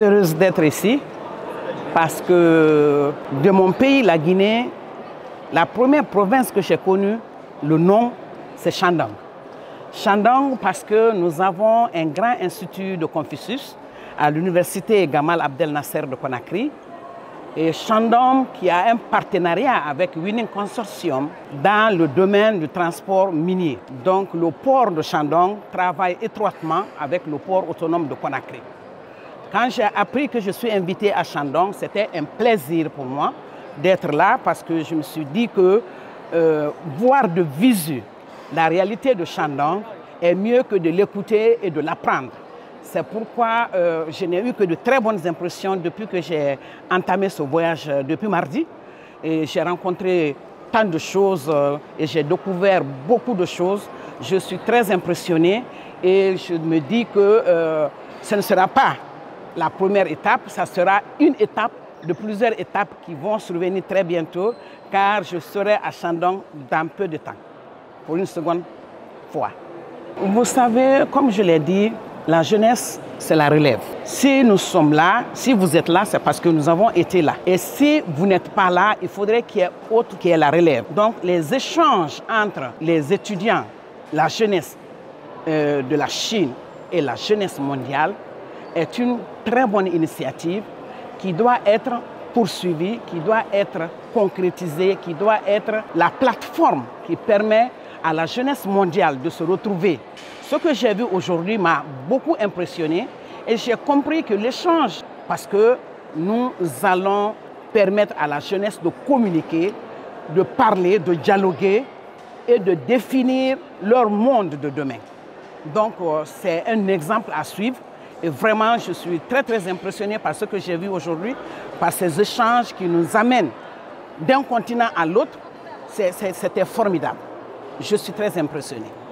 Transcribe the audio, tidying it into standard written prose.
Heureuse d'être ici parce que de mon pays, la Guinée, la première province que j'ai connue, le nom, c'est Chandang. Chandang parce que nous avons un grand institut de Confucius à l'université Gamal Abdel Nasser de Conakry. Et Chandang qui a un partenariat avec Winning Consortium dans le domaine du transport minier. Donc le port de Chandang travaille étroitement avec le port autonome de Conakry. Quand j'ai appris que je suis invité à Chandang, c'était un plaisir pour moi d'être là parce que je me suis dit que voir de visu la réalité de Chandang est mieux que de l'écouter et de l'apprendre. C'est pourquoi je n'ai eu que de très bonnes impressions depuis que j'ai entamé ce voyage depuis mardi. Et j'ai rencontré tant de choses et j'ai découvert beaucoup de choses. Je suis très impressionné et je me dis que ce ne sera pas la première étape, ça sera une étape de plusieurs étapes qui vont survenir très bientôt, car je serai à Chandang dans peu de temps, pour une seconde fois. Vous savez, comme je l'ai dit, la jeunesse, c'est la relève. Si nous sommes là, si vous êtes là, c'est parce que nous avons été là. Et si vous n'êtes pas là, il faudrait qu'il y ait autre qui ait la relève. Donc les échanges entre les étudiants, la jeunesse de la Chine et la jeunesse mondiale est une très bonne initiative qui doit être poursuivie, qui doit être concrétisée, qui doit être la plateforme qui permet à la jeunesse mondiale de se retrouver. Ce que j'ai vu aujourd'hui m'a beaucoup impressionné et j'ai compris que l'échange, parce que nous allons permettre à la jeunesse de communiquer, de parler, de dialoguer et de définir leur monde de demain. Donc c'est un exemple à suivre. Et vraiment, je suis très impressionné par ce que j'ai vu aujourd'hui, par ces échanges qui nous amènent d'un continent à l'autre. C'était formidable. Je suis très impressionné.